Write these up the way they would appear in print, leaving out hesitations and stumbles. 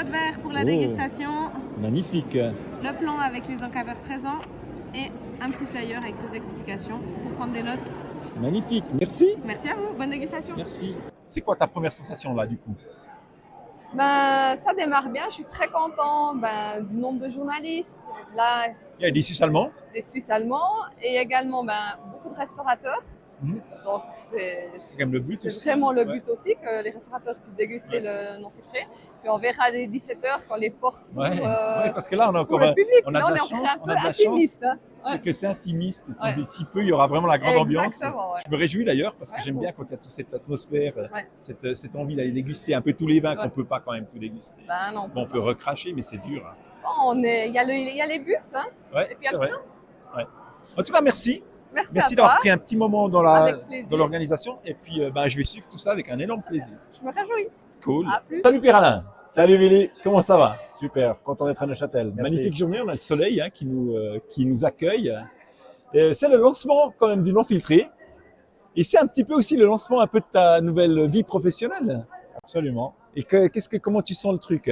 boîte verre pour la Oh. dégustation, Magnifique. le plan avec les encadreurs présents et un petit flyer avec plus d'explications pour prendre des notes. Magnifique. Merci. Merci à vous, bonne dégustation. Merci. C'est quoi ta première sensation là du coup? Ben, ça démarre bien, je suis très content du nombre de journalistes. Là, Il y a des Suisses allemands. des Suisses allemands et également beaucoup de restaurateurs. Mhm. Donc, C'est quand même le but c'est aussi. vraiment le Ouais. but aussi que les restaurateurs puissent déguster le non filtré. Puis on verra dès 17h quand les portes s'ouvrent Ouais, parce que là on a pour encore le public. on a Là, de on la est encore chance, un on peu a de la chance. intimiste. Hein. C'est Ouais. que c'est intimiste et puis Ouais. d'ici peu il y aura vraiment la grande ambiance. Exactement, ouais. Je me réjouis d'ailleurs parce que Ouais, j'aime moi bien aussi. quand il y a toute cette atmosphère, Ouais. cette envie d'aller déguster un peu tous les vins qu'on Ouais. ne peut pas quand même tout déguster. Ben non. Bon, on peut recracher mais c'est dur. Hein. Bon, il y a les bus. Hein. Ouais, Et puis c'est après, vrai. Ouais. En tout cas, merci. merci Merci à d'avoir toi. pris un petit moment dans Avec plaisir. l'organisation et puis je vais suivre tout ça avec un énorme plaisir. Je me réjouis. Cool. À plus. Salut Pierre-Alain. Salut Willy, comment ça va? Super, content d'être à Neuchâtel. Merci. Magnifique journée, on a le soleil qui nous accueille. Et c'est le lancement quand même du non filtré. Et c'est un petit peu aussi le lancement un peu de ta nouvelle vie professionnelle. Absolument. Et comment tu sens le truc?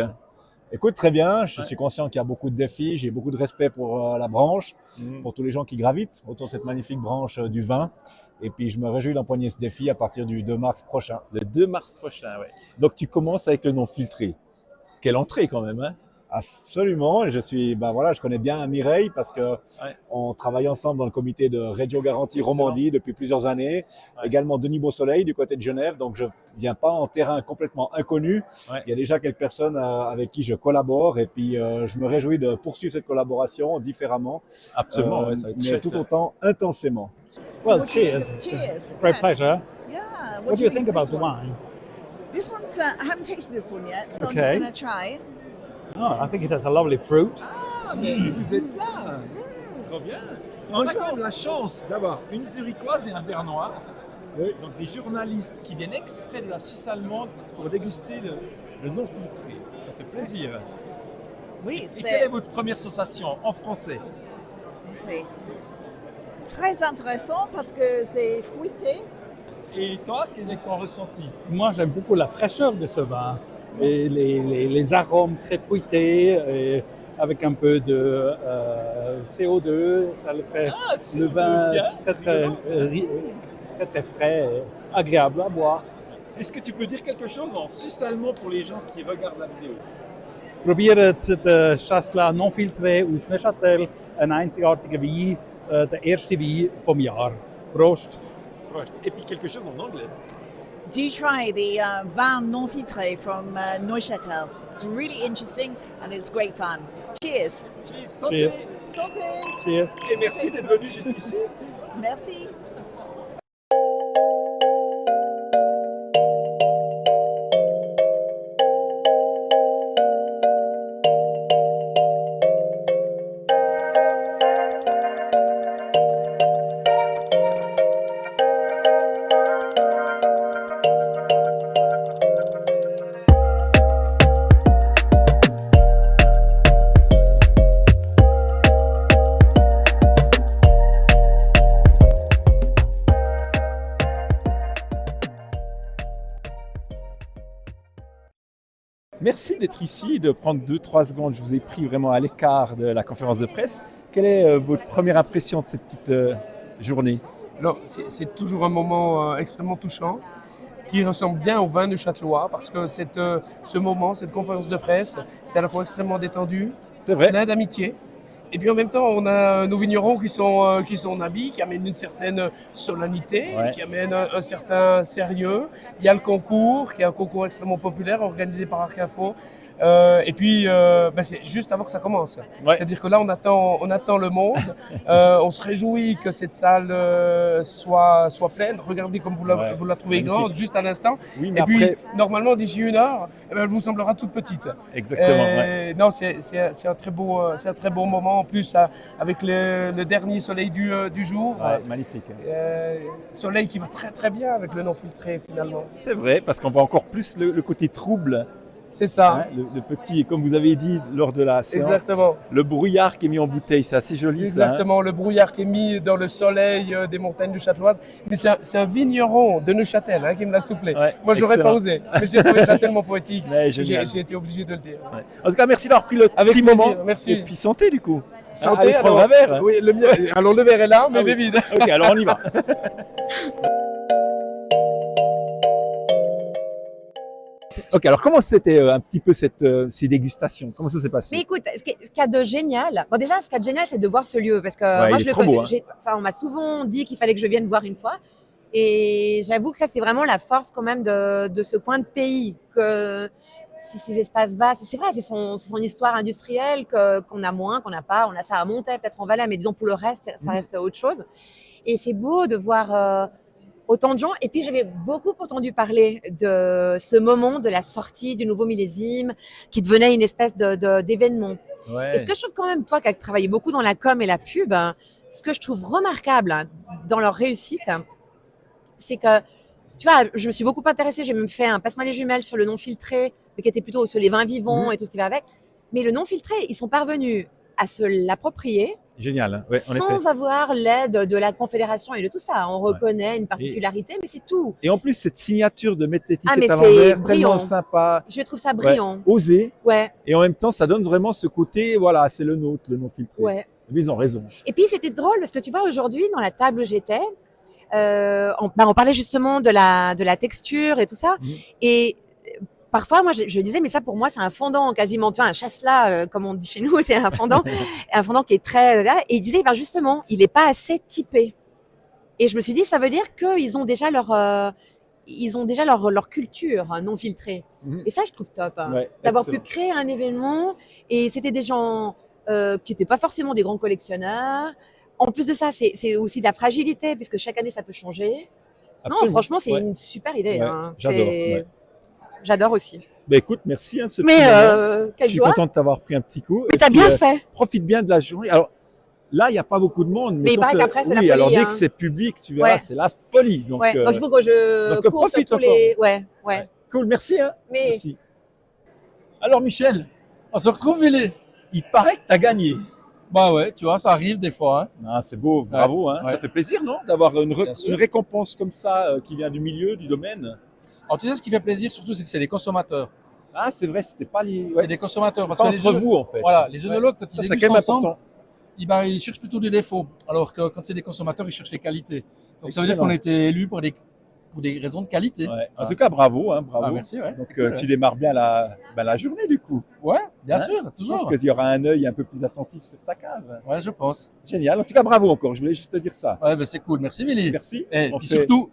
Écoute, très bien. Je suis conscient qu'il y a beaucoup de défis. J'ai beaucoup de respect pour la branche, pour tous les gens qui gravitent autour de cette magnifique branche du vin. Et puis, je me réjouis d'empoigner ce défi à partir du 2 mars prochain. Le 2 mars prochain, ouais. Donc tu commences avec le non filtré. Quelle entrée quand même, hein? Absolument. Et je connais bien Mireille parce que on travaille ensemble dans le comité de Regio Garantie Romandie depuis plusieurs années. Ouais. Également Denis Beausoleil du côté de Genève. Donc, je viens pas en terrain complètement inconnu. Ouais. Il y a déjà quelques personnes avec qui je collabore et puis je me réjouis de poursuivre cette collaboration différemment, Absolument, ouais, ça va être mais chouette. tout autant intensément. Well, cheers. Cheers. Great Yes. pleasure. Yeah. What do you think of about this the one? wine? This one's, I haven't tasted this one yet, so I'm just Okay. going to try it. Oh, I think it has a lovely fruit. Ah, mais vous êtes là! Trop bien! On a quand même la chance d'avoir une Zurichoise et un Bernois. Oui. Donc des journalistes qui viennent exprès de la Suisse allemande pour déguster le non filtré. Ça fait plaisir. Oui, Et quelle est votre première sensation en français? c'est très intéressant parce que c'est fruité. Et toi, quel est ton ressenti? Moi, j'aime beaucoup la fraîcheur de ce vin et les arômes très fruités et avec un peu de CO2. Ça le fait c'est le vin tiens, très, c'est très, rigolo. très, très frais et agréable à boire. Est-ce que tu peux dire quelque chose en suisse allemand pour les gens qui regardent la vidéo? Probiert de Chasselas non filtré aus Neuchâtel, ein einzigartiger Wein, der erste Wein vom Jahr. Prost! Et puis quelque chose en anglais. Do try the vin non filtré from Neuchâtel. It's really interesting and it's great fun. Cheers. Cheers, santé. Cheers. Santé. Cheers! Et merci d'être venu jusqu'ici. Merci. Merci d'être ici et de prendre 2-3 secondes. Je vous ai pris vraiment à l'écart de la conférence de presse. Quelle est votre première impression de cette petite journée? Alors, c'est toujours un moment extrêmement touchant qui ressemble bien au vin du Châtelois parce que ce moment, cette conférence de presse, c'est à la fois extrêmement détendu, C'est vrai. plein d'amitié. Et puis en même temps, on a nos vignerons qui sont en habits, qui amènent une certaine solennité, Ouais. qui amènent un certain sérieux. Il y a le concours, qui est un concours extrêmement populaire organisé par Arc Info. Et puis, c'est juste avant que ça commence. Ouais. C'est-à-dire que là, on attend le monde. On se réjouit que cette salle soit pleine. Regardez comme vous la trouvez Magnifique. grande juste à l'instant. Oui, mais Et puis, après, normalement, d'ici 1 heure, elle vous semblera toute petite. exactement. Ouais. Non, c'est un très beau moment. En plus, avec le dernier soleil du jour. Ouais, magnifique. Soleil qui va très très bien avec le non filtré finalement. C'est vrai, parce qu'on voit encore plus le côté trouble C'est ça. Hein, le petit, comme vous avez dit lors de la séance, Exactement. le brouillard qui est mis en bouteille, c'est assez joli. Exactement, le brouillard qui est mis dans le soleil des montagnes du Châteloise. Mais c'est un vigneron de Neuchâtel qui me l'a soufflé. Ouais, Moi, j'aurais excellent. pas osé, mais j'ai trouvé ça tellement poétique. Ouais, J'ai génial. été obligé de le dire. Ça. Ouais. En tout cas, merci d'avoir pris le Avec petit plaisir, moment. merci. Et puis santé du coup. Santé, Allez prendre un verre. Oui, le mien. Alors le verre est là, mais Ah oui. il est vide. Ok, alors on y va. Ok, alors comment c'était un petit peu ces dégustations? Comment ça s'est passé? Mais écoute, ce qu'il y a de génial, bon déjà, ce qu'il y a de génial, c'est de voir ce lieu, parce que Ouais, moi, il est trop beau, hein. on m'a souvent dit qu'il fallait que je vienne voir une fois, et j'avoue que ça, c'est vraiment la force quand même de ce coin de pays, que ces espaces vastes, c'est vrai, c'est son histoire industrielle qu'on a moins, qu'on n'a pas, on a ça à Montaix, peut-être en Valais, mais disons pour le reste, ça reste autre chose. Et c'est beau de voir autant de gens. Et puis, j'avais beaucoup entendu parler de ce moment de la sortie du nouveau millésime qui devenait une espèce d'événement. Ouais. Et ce que je trouve quand même, toi qui as travaillé beaucoup dans la com et la pub, ce que je trouve remarquable dans leur réussite, c'est que, tu vois, je me suis beaucoup intéressée, j'ai même fait un passe-moi les jumelles sur le non filtré, mais qui était plutôt sur les vins vivants et tout ce qui va avec. Mais le non filtré, ils sont parvenus à se l'approprier Génial, hein. Ouais, en effet. sans avoir l'aide de la Confédération et de tout ça. On reconnaît une particularité, mais c'est tout. Et en plus, cette signature de mettre mais l'étiquette à c'est l'envers, tellement brillant. sympa, Je trouve ça brillant. osé, Ouais, et en même temps, ça donne vraiment ce côté, voilà, c'est le nôtre, le non filtré. ouais. Mais ils ont raison. Et puis, c'était drôle parce que tu vois, aujourd'hui, dans la table où j'étais, on parlait justement de la texture et tout ça. Et parfois, moi, je disais, mais ça, pour moi, c'est un fondant quasiment, tu vois, un chasselas, comme on dit chez nous, c'est un fondant qui est très là. Et il disait, ben justement, il n'est pas assez typé. Et je me suis dit, ça veut dire qu'ils ont déjà leur culture non filtrée. Et ça, je trouve top. Ouais, D'avoir excellent. pu créer un événement. Et c'était des gens qui n'étaient pas forcément des grands collectionneurs. En plus de ça, c'est aussi de la fragilité, puisque chaque année, ça peut changer. Absolument. Non, franchement, c'est Ouais. une super idée. Ouais, hein. j'adore, C'est- ouais. J'adore aussi. Ben écoute, merci. Hein, ce Mais petit moment. quelle Je suis joie. content de t'avoir pris un petit coup. Mais Et t'as puis, bien fait. Profite bien de la journée. Alors là, il n'y a pas beaucoup de monde. Mais il quand, paraît qu'après, c'est la oui, folie, alors dès hein. que c'est public, tu verras, Ouais. c'est la folie. Donc, Ouais. Donc il faut que je donc, cours sur profite tous encore. les. Ouais. Cool, merci. Hein. Mais Merci. Alors Michel, On se retrouve, Willy. il paraît que tu as gagné. Bah ouais, tu vois, ça arrive des fois. Hein. Ah, c'est beau, bravo. Hein. Ouais. Ça fait plaisir, non, d'avoir Bien sûr. une récompense comme ça qui vient du milieu, du domaine. Alors, tu sais, ce qui fait plaisir surtout, c'est que c'est les consommateurs. Ah, c'est vrai, c'était pas les. C'est des consommateurs. C'est Parce pas que les entre œnologues- vous, en fait. Voilà, les œnologues, quand ils Ça, c'est dégustent quand même ensemble, important. ils cherchent plutôt des défauts. Alors que quand c'est des consommateurs, ils cherchent les qualités. Donc ça veut dire Excellent. qu'on a été élus pour des raisons de qualité. Ouais. En Voilà. tout cas, bravo. Hein, bravo. Ah, merci, ouais. Donc, C'est cool, tu ouais. démarres bien la journée, du coup. Ouais, bien Hein, sûr, Je pense toujours. qu'il y aura un œil un peu plus attentif sur ta cave. Ouais, je pense. Génial. En tout cas, bravo encore. Je voulais juste te dire ça. Ouais, ben c'est cool. Merci, Willy. Merci. Et On puis fait- surtout,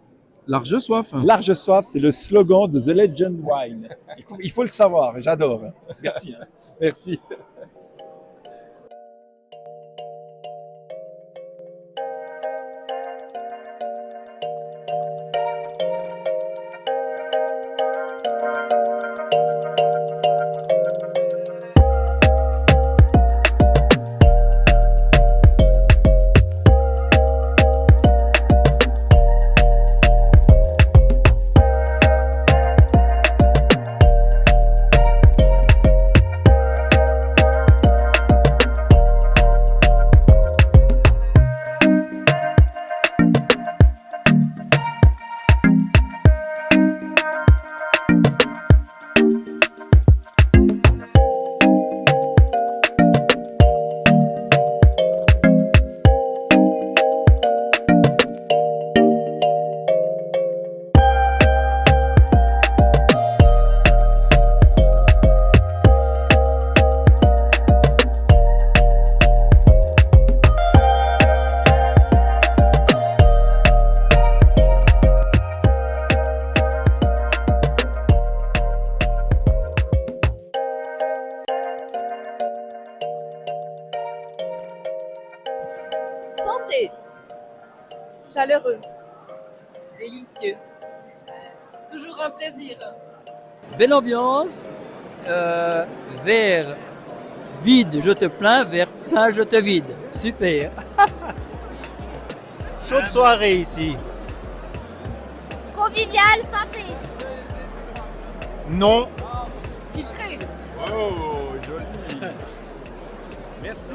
large soif. Large soif, c'est le slogan de The Legend Wine. Il faut le savoir. J'adore. Merci. Hein. Merci. Santé. Chaleureux. Délicieux. Toujours un plaisir. Belle ambiance, verre vide, je te plains, verre plein, je te vide. Super. Chaude soirée ici. Convivial, santé. Non. filtré. Oh, joli. Merci.